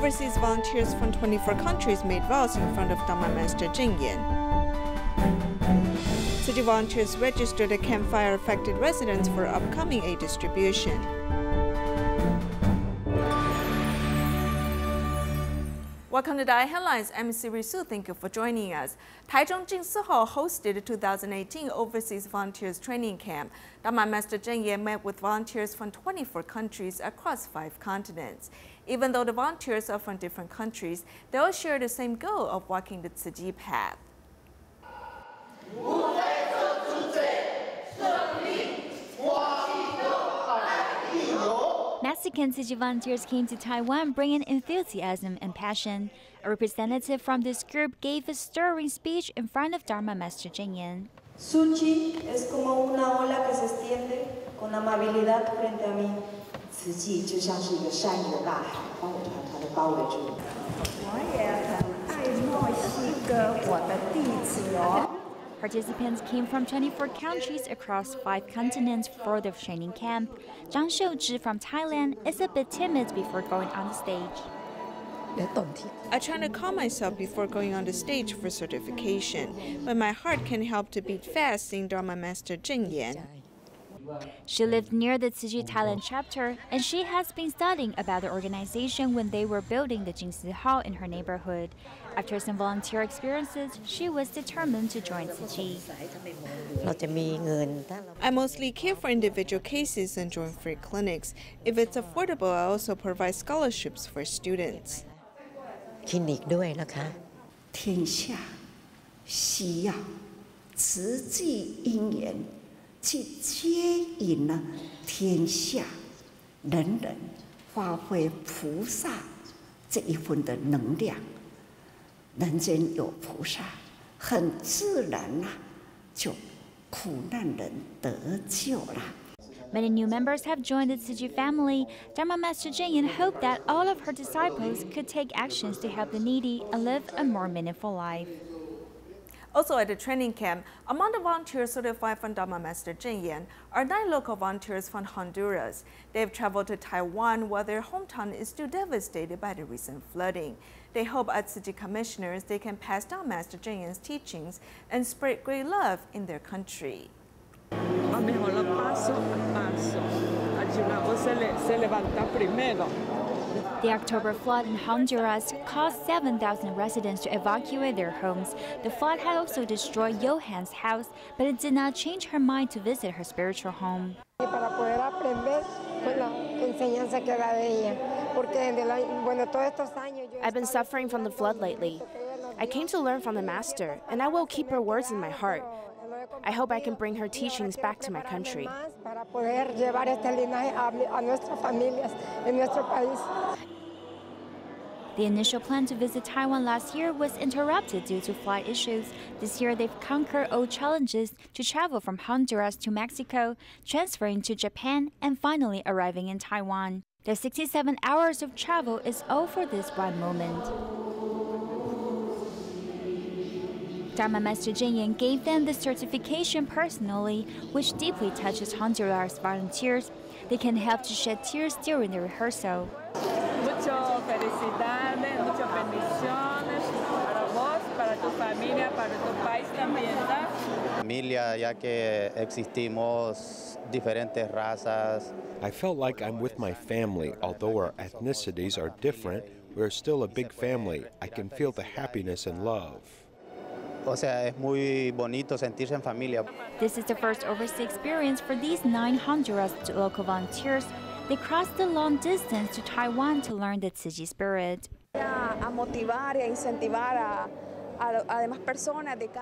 Overseas volunteers from 24 countries made vows in front of Dharma Master Cheng Yen. Tzu Chi volunteers registered at campfire-affected residents for upcoming aid distribution. Welcome to DaAi Headlines. I'm Siri Su. Thank you for joining us. Taichung Jingsi Hall hosted the 2018 Overseas Volunteers Training Camp. Dharma Master Cheng Yen met with volunteers from 24 countries across 5 continents. Even though the volunteers are from different countries, they all share the same goal of walking the Tzu Chi path. Mexican Tzu Chi volunteers came to Taiwan bringing enthusiasm and passion. A representative from this group gave a stirring speech in front of Dharma Master Cheng Yen. Tzu Chi es como una ola que se extiende con amabilidad frente a mí. 慈济就像是一个善意的大海，把我团团的包围住。我也很爱墨西哥，我的弟子哦。 Participants came from 24 countries across 5 continents for the training camp. Zhang Xiuzhi from Thailand is a bit timid before going on the stage. I try to calm myself before going on the stage for certification, but my heart can help to beat fast seeing Dharma Master Cheng Yen. She lived near the Tzu Chi Thailand chapter, and she has been studying about the organization when they were building the Jingsi Hall in her neighborhood. After some volunteer experiences, she was determined to join Tzu Chi. I mostly care for individual cases and join free clinics. If it's affordable, I also provide scholarships for students. 天下需要慈济因缘。 去接引了天下人人发挥菩萨这一份的能量，人间有菩萨，很自然就苦难人得救了。 Many new members have joined the Tzu Chi family. Dharma Master Cheng Yen hoped that all of her disciples could take actions to help the needy and live a more meaningful life. Also at the training camp, among the volunteers certified from Dharma Master Cheng Yen are 9 local volunteers from Honduras. They have traveled to Taiwan while their hometown is still devastated by the recent flooding. They hope as Tzu Chi commissioners they can pass down Master Cheng Yen's teachings and spread great love in their country. The October flood in Honduras caused 7,000 residents to evacuate their homes. The flood had also destroyed Johan's house, but it did not change her mind to visit her spiritual home. I've been suffering from the flood lately. I came to learn from the Master, and I will keep her words in my heart. I hope I can bring her teachings back to my country. The initial plan to visit Taiwan last year was interrupted due to flight issues. This year, they've conquered old challenges to travel from Honduras to Mexico, transferring to Japan, and finally arriving in Taiwan. Their 67 hours of travel is all for this one moment. Dharma Master Cheng Yen gave them the certification personally, which deeply touches Honduras volunteers. They can help to shed tears during the rehearsal. Muchas felicidades, muchas bendiciones para vos, para tu familia, para tu país también. Familia, ya que existimos diferentes razas. I felt like I'm with my family. Although our ethnicities are different, we're still a big family. I can feel the happiness and love. O sea, es muy bonito sentirse en familia. This is the first overseas experience for these 9 Honduras local volunteers. They crossed the long distance to Taiwan to learn the Tzu Chi spirit.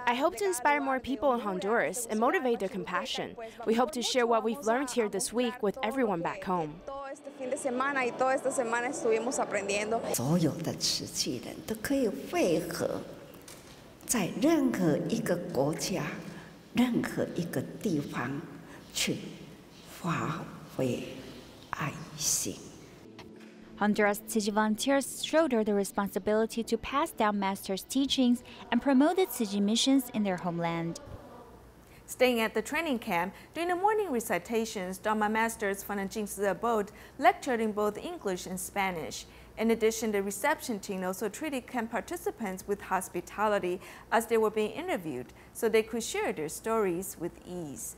I hope to inspire more people in Honduras and motivate their compassion. We hope to share what we've learned here this week with everyone back home. 所有的慈济人都可以汇合。 在任何一个国家、任何一个地方去发挥爱心。 Honduras Tzu Chi volunteers shoulder the responsibility to pass down Master's teachings and promote the Tzu Chi missions in their homeland. Staying at the training camp, during the morning recitations, Dharma Masters from the Jingsi abode lectured in both English and Spanish. In addition, the reception team also treated camp participants with hospitality as they were being interviewed, so they could share their stories with ease.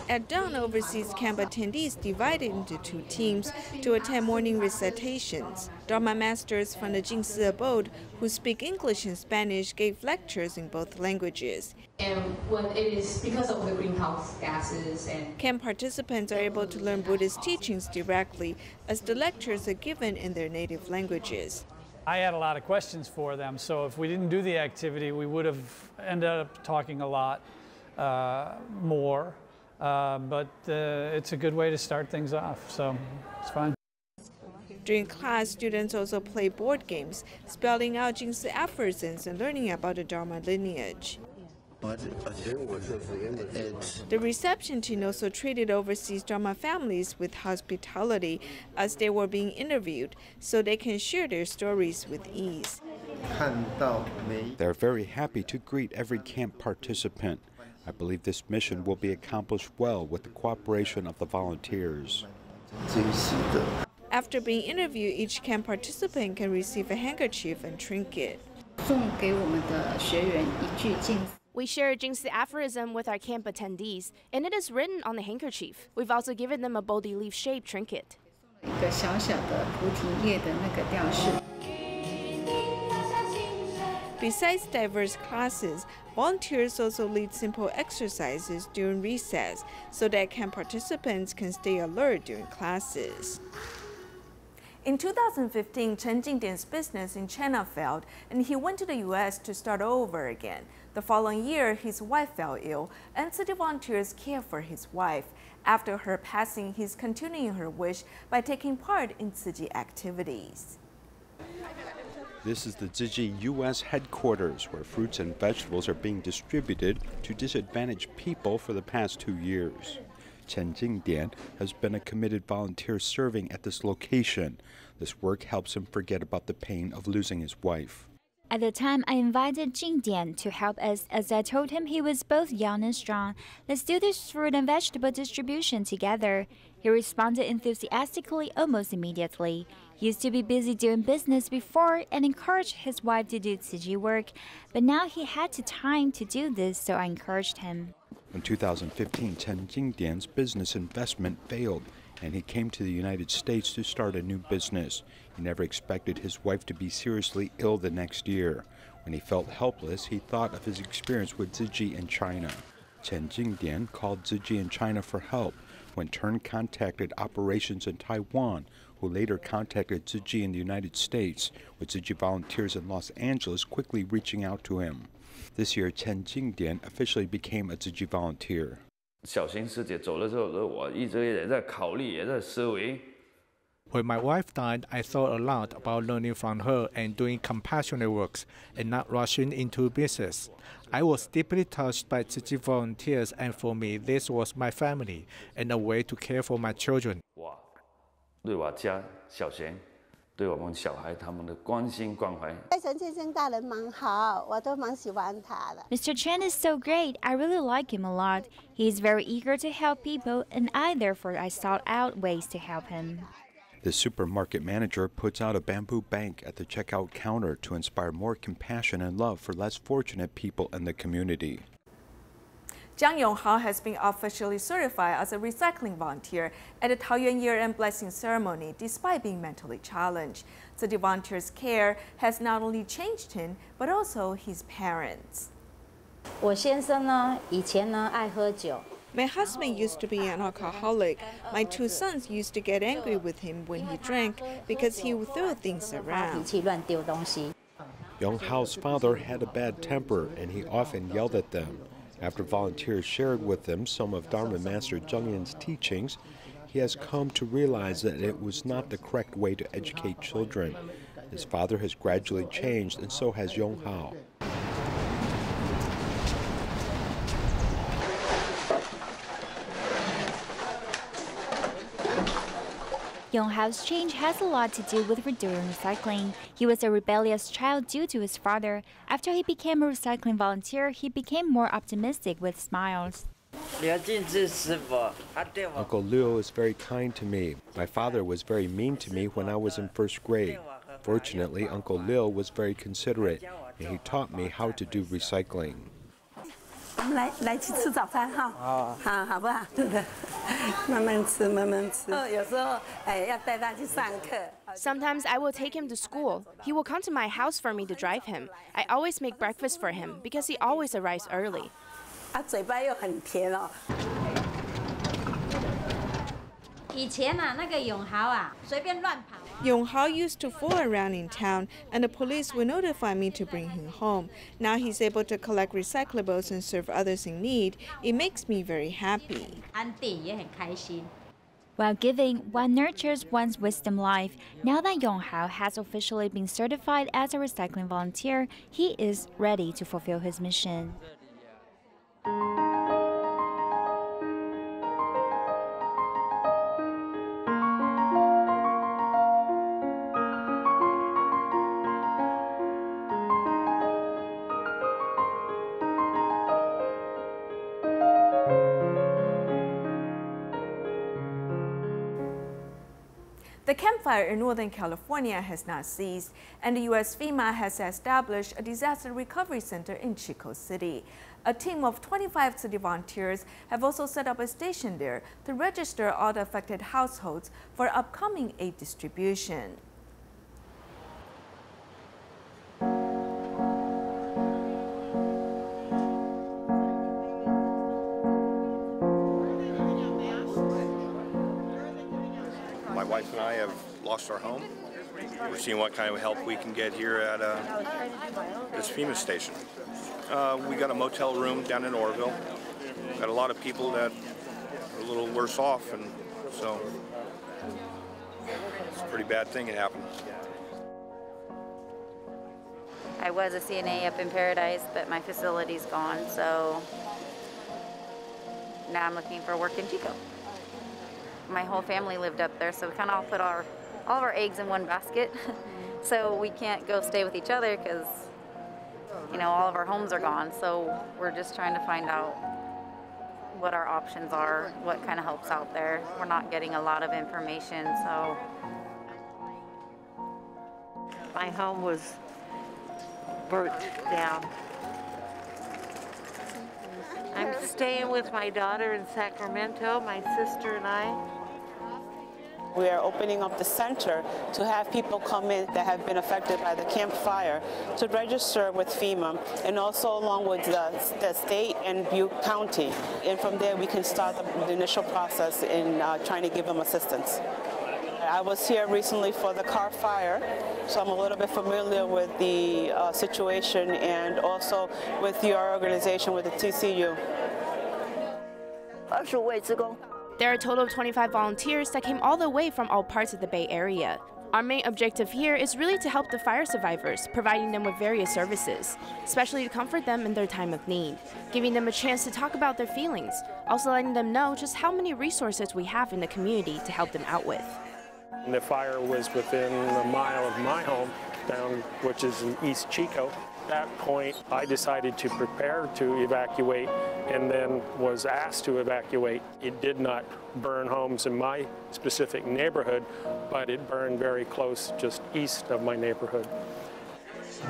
At dawn, overseas camp attendees divided into two teams to attend morning recitations. Dharma masters from the Jingsi abode, who speak English and Spanish, gave lectures in both languages. And when it is because of the greenhouse gases and Camp participants are able to learn Buddhist teachings directly, as the lectures are given in their native languages. I had a lot of questions for them, so if we didn't do the activity, we would have ended up talking a lot more, but it's a good way to start things off, so it's fine. During class, students also play board games, spelling out Jingsi aphorisms and learning about the Dharma lineage. The reception team also treated overseas Dharma families with hospitality as they were being interviewed, so they can share their stories with ease. They're very happy to greet every camp participant. I believe this mission will be accomplished well with the cooperation of the volunteers. After being interviewed, each camp participant can receive a handkerchief and trinket. We share a Jingsi aphorism with our camp attendees, and it is written on the handkerchief. We've also given them a Bodhi leaf-shaped trinket. Besides diverse classes, volunteers also lead simple exercises during recess so that camp participants can stay alert during classes. In 2015, Cheng Yen business in China failed, and he went to the U.S. to start over again. The following year, his wife fell ill, and Tzu Chi volunteers care for his wife. After her passing, he's continuing her wish by taking part in Tzu Chi activities. This is the Tzu Chi U.S. headquarters, where fruits and vegetables are being distributed to disadvantaged people for the past 2 years. Cheng Yen has been a committed volunteer serving at this location. This work helps him forget about the pain of losing his wife. At the time, I invited Jing Dian to help us as I told him he was both young and strong. Let's do this fruit and vegetable distribution together. He responded enthusiastically almost immediately. He used to be busy doing business before and encouraged his wife to do Tzu Chi work, but now he had the time to do this, so I encouraged him. In 2015, Cheng Dian's business investment failed, and he came to the United States to start a new business. He never expected his wife to be seriously ill the next year. When he felt helpless, he thought of his experience with Tzu Chi in China. Cheng Dian called Tzu Chi in China for help, who in turn contacted operations in Taiwan, who later contacted Tzu Chi in the United States, with Tzu Chi volunteers in Los Angeles quickly reaching out to him. This year, Cheng Dian officially became a Tzu Chi volunteer. When my wife died, I thought a lot about learning from her and doing compassionate works and not rushing into business. I was deeply touched by Tzu Chi volunteers, and for me, this was my family and a way to care for my children. Mr. Chen is so great. I really like him a lot. He is very eager to help people, and I sought out ways to help him. The supermarket manager puts out a bamboo bank at the checkout counter to inspire more compassion and love for less fortunate people in the community. Jiang Yonghao has been officially certified as a recycling volunteer at the Taoyuan year-end blessing ceremony despite being mentally challenged. So the volunteer's care has not only changed him, but also his parents. 我先生呢，以前呢爱喝酒。 My husband used to be an alcoholic. My 2 sons used to get angry with him when he drank because he would throw things around. Yonghao's father had a bad temper, and he often yelled at them. After volunteers shared with him some of Dharma Master Cheng Yen's teachings, he has come to realize that it was not the correct way to educate children. His father has gradually changed, and so has Yonghao. Yonghao's change has a lot to do with doing recycling. He was a rebellious child due to his father. After he became a recycling volunteer, he became more optimistic with smiles. Uncle Liu is very kind to me. My father was very mean to me when I was in first grade. Fortunately, Uncle Liu was very considerate, and he taught me how to do recycling. Sometimes I will take him to school. He will come to my house for me to drive him. I always make breakfast for him because he always arrives early. Yonghao used to fool around in town, and the police would notify me to bring him home. Now he's able to collect recyclables and serve others in need. It makes me very happy. While giving, one nurtures one's wisdom life. Now that Yonghao has officially been certified as a recycling volunteer, he is ready to fulfill his mission. The campfire in Northern California has not ceased, and the U.S. FEMA has established a disaster recovery center in Chico City. A team of 25 city volunteers have also set up a station there to register all the affected households for upcoming aid distribution. My wife and I have lost our home. We're seeing what kind of help we can get here at this FEMA station. We got a motel room down in Oroville. Got a lot of people that are a little worse off, and so it's a pretty bad thing that happened. I was a CNA up in Paradise, but my facility's gone, so now I'm looking for work in Chico. My whole family lived up there, so we kind of all put all of our eggs in one basket. So we can't go stay with each other because, you know, all of our homes are gone. So we're just trying to find out what our options are, what kind of help's out there. We're not getting a lot of information, so. My home was burnt down. I'm staying with my daughter in Sacramento, my sister and I. We are opening up the center to have people come in that have been affected by the campfire to register with FEMA, and also along with the state and Butte County. And from there we can start the initial process in trying to give them assistance. I was here recently for the car fire, so I'm a little bit familiar with the situation and also with your organization, with the TCU. There are a total of 25 volunteers that came all the way from all parts of the Bay Area. Our main objective here is really to help the fire survivors, providing them with various services, especially to comfort them in their time of need, giving them a chance to talk about their feelings, also letting them know just how many resources we have in the community to help them out with. The fire was within a mile of my home, which is in East Chico. At that point, I decided to prepare to evacuate and then was asked to evacuate. It did not burn homes in my specific neighborhood, but it burned very close just east of my neighborhood.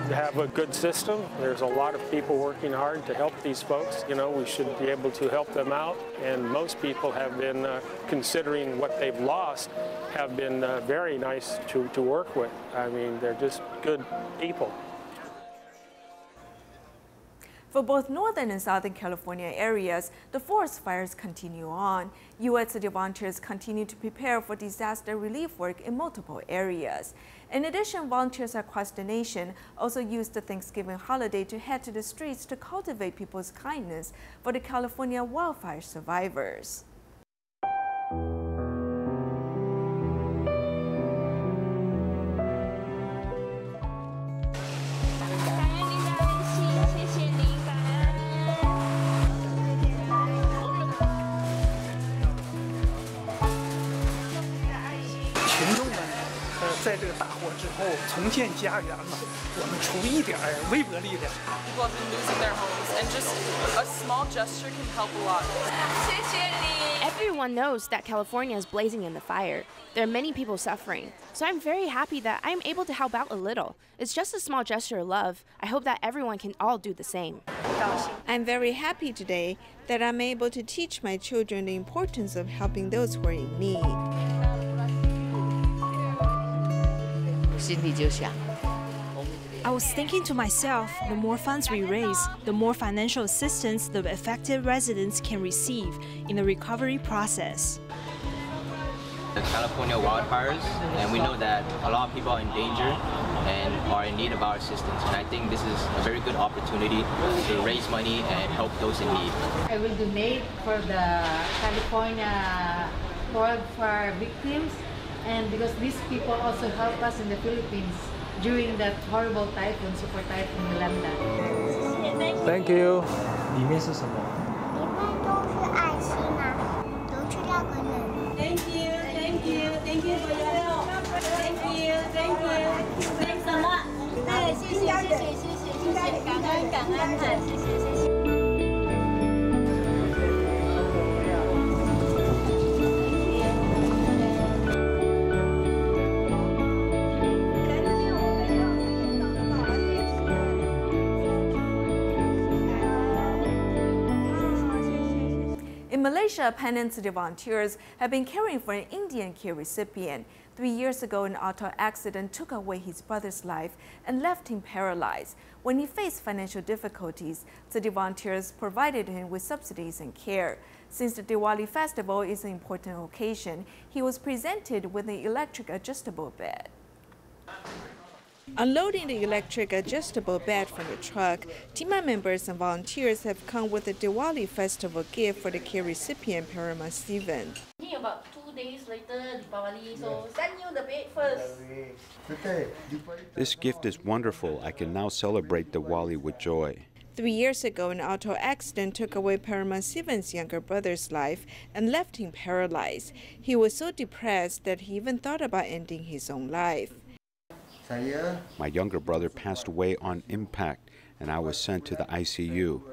To have a good system, there's a lot of people working hard to help these folks. You know, we should be able to help them out, and most people have been considering what they've lost, have been very nice to work with. I mean, they're just good people. For both Northern and Southern California areas, the forest fires continue on. U.S. city volunteers continue to prepare for disaster relief work in multiple areas. In addition, volunteers across the nation also use the Thanksgiving holiday to head to the streets to cultivate people's kindness for the California wildfire survivors. 在这个大火之后重建家园嘛，我们出一点微薄力量。People have been losing their homes, and just a small gesture can help a lot. Everyone knows that California is blazing in the fire. There are many people suffering, so I'm very happy that I'm able to help out a little. It's just a small gesture of love. I hope that everyone can all do the same. I'm very happy today that I'm able to teach my children the importance of helping those who are in need. 心里就想 I was thinking to myself, the more funds we raise, the more financial assistance the affected residents can receive in the recovery process. The California wildfires, and we know that a lot of people are in danger and are in need of our assistance. And I think this is a very good opportunity to raise money and help those in need. I will donate for the California wildfire victims, and because these people also help us in the Philippines during that horrible typhoon, Super Typhoon Yolanda. Thank you. 里面是什么？ Thank you, thank you, thank you for your help. Thank you, thank you. Thanks a lot. 谢谢，感恩，谢谢。 In Malaysia, Penang City volunteers have been caring for an Indian care recipient. 3 years ago, an auto accident took away his brother's life and left him paralyzed. When he faced financial difficulties, city volunteers provided him with subsidies and care. Since the Diwali festival is an important occasion, he was presented with an electric adjustable bed. Unloading the electric adjustable bed from the truck, team members and volunteers have come with a Diwali festival gift for the care recipient, Parama Stephen. About 2 days later, Diwali, so send you the bed first. This gift is wonderful. I can now celebrate Diwali with joy. 3 years ago, an auto accident took away Parama Stephen's younger brother's life and left him paralyzed. He was so depressed that he even thought about ending his own life. My younger brother passed away on impact, and I was sent to the ICU.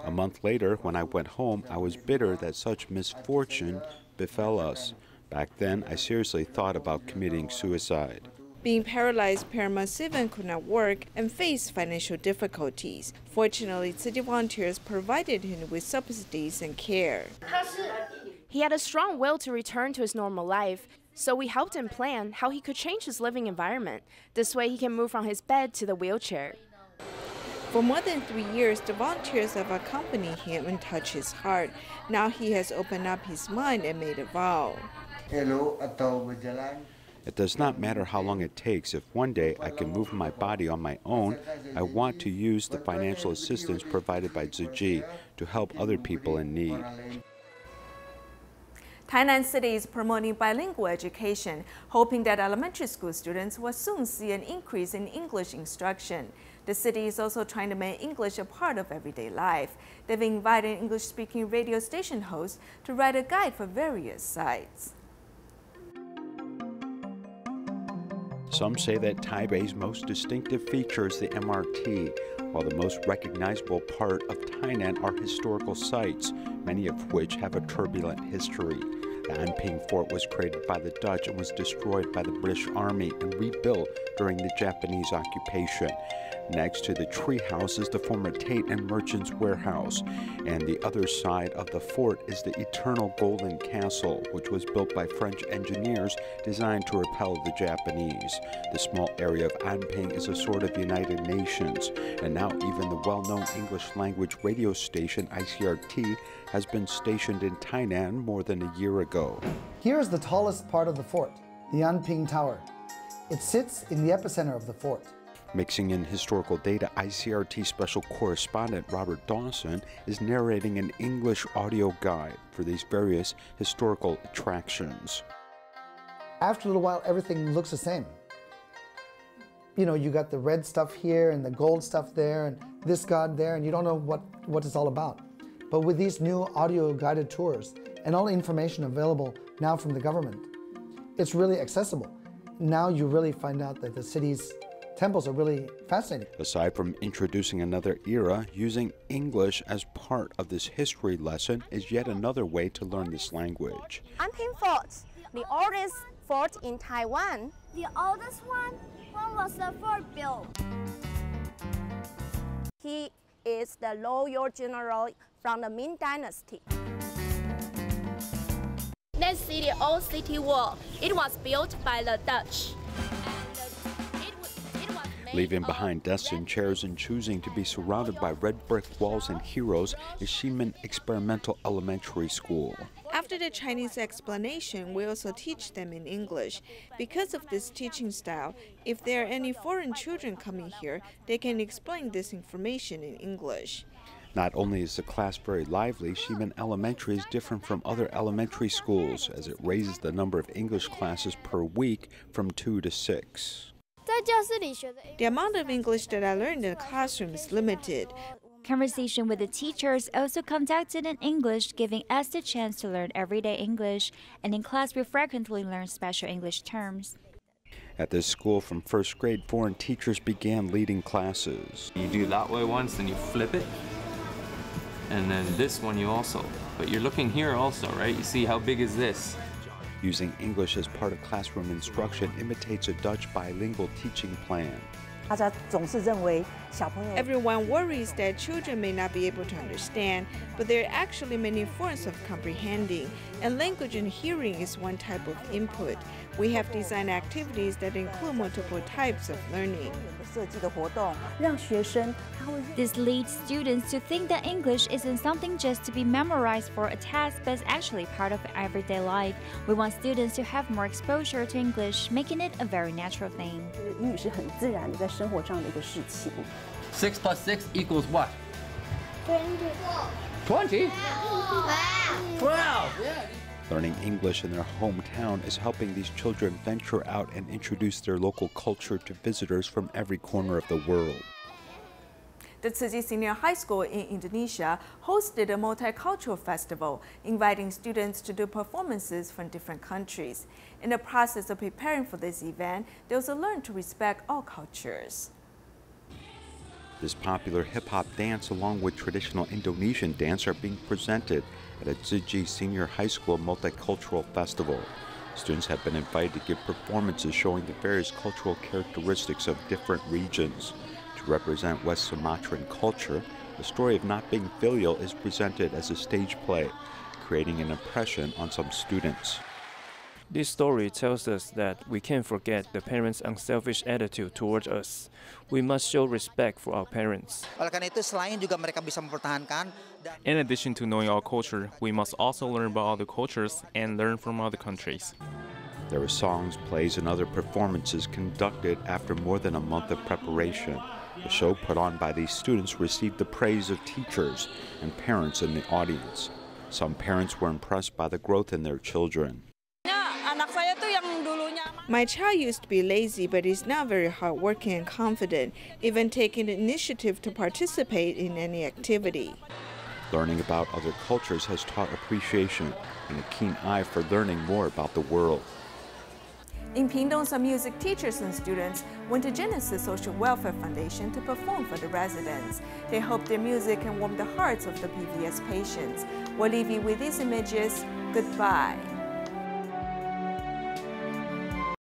A month later, when I went home, I was bitter that such misfortune befell us. Back then, I seriously thought about committing suicide. Being paralyzed, Parama Stephen could not work and faced financial difficulties. Fortunately, city volunteers provided him with subsidies and care. He had a strong will to return to his normal life, so we helped him plan how he could change his living environment. This way he can move from his bed to the wheelchair. For more than 3 years, the volunteers have accompanied him and touched his heart. Now he has opened up his mind and made a vow. It does not matter how long it takes. If one day I can move my body on my own, I want to use the financial assistance provided by Tzu Chi to help other people in need. Tainan City is promoting bilingual education, hoping that elementary school students will soon see an increase in English instruction. The city is also trying to make English a part of everyday life. They've invited English-speaking radio station hosts to write a guide for various sites. Some say that Taipei's most distinctive feature is the MRT, while the most recognizable part of Tainan are historical sites, many of which have a turbulent history. The Anping Fort was created by the Dutch and was destroyed by the British Army and rebuilt during the Japanese occupation. Next to the treehouse is the former Tate and Merchant's Warehouse, and the other side of the fort is the Eternal Golden Castle, which was built by French engineers designed to repel the Japanese. The small area of Anping is a sort of United Nations, and now even the well-known English-language radio station ICRT has been stationed in Tainan more than a year ago. Here is the tallest part of the fort, the Anping Tower. It sits in the epicenter of the fort. Mixing in historical data, ICRT special correspondent Robert Dawson is narrating an English audio guide for these various historical attractions. After a little while, everything looks the same. You know, you got the red stuff here and the gold stuff there and this god there, and you don't know what it's all about. But with these new audio guided tours and all the information available now from the government, it's really accessible. now you really find out that the city's temples are really fascinating. Aside from introducing another era, using English as part of this history lesson is yet another way to learn this language. Amping Fort, the oldest fort in Taiwan. The oldest one? When was the fort built? He is the loyal general from the Ming Dynasty. Let's see the old city wall. It was built by the Dutch. Leaving behind desks and chairs and choosing to be surrounded by red brick walls and heroes is Ximen Experimental Elementary School. After the Chinese explanation, we also teach them in English. Because of this teaching style, if there are any foreign children coming here, they can explain this information in English. Not only is the class very lively, Ximen Elementary is different from other elementary schools as it raises the number of English classes per week from 2 to 6. The amount of English that I learned in the classroom is limited. Conversation with the teachers also conducted in English, giving us the chance to learn everyday English, and in class we frequently learn special English terms. At this school, from first grade, foreign teachers began leading classes. You do that way once, then you flip it, and then this one you also. But you're looking here also, right? You see how big is this? Using English as part of classroom instruction imitates a Dutch bilingual teaching plan. Everyone worries that children may not be able to understand, but there are actually many forms of comprehending, and language and hearing is one type of input. We have designed activities that include multiple types of learning. This leads students to think that English isn't something just to be memorized for a test, but is actually part of everyday life. We want students to have more exposure to English, making it a very natural thing. 6 plus 6 equals what? 20. 12! Learning English in their hometown is helping these children venture out and introduce their local culture to visitors from every corner of the world. The Tzu Chi Senior High School in Indonesia hosted a multicultural festival, inviting students to do performances from different countries. In the process of preparing for this event, they also learned to respect all cultures. This popular hip-hop dance along with traditional Indonesian dance are being presented at a Tzu Chi Senior High School Multicultural Festival. Students have been invited to give performances showing the various cultural characteristics of different regions. To represent West Sumatran culture, the story of not being filial is presented as a stage play, creating an impression on some students. This story tells us that we can't forget the parents' unselfish attitude towards us. We must show respect for our parents. In addition to knowing our culture, we must also learn about other cultures and learn from other countries. There were songs, plays, and other performances conducted after more than a month of preparation. The show put on by these students received the praise of teachers and parents in the audience. Some parents were impressed by the growth in their children. My child used to be lazy, but is now very hardworking and confident, even taking the initiative to participate in any activity. Learning about other cultures has taught appreciation and a keen eye for learning more about the world. In Pingdong, some music teachers and students went to Genesis Social Welfare Foundation to perform for the residents. They hope their music can warm the hearts of the PVS patients. We'll leave you with these images. Goodbye.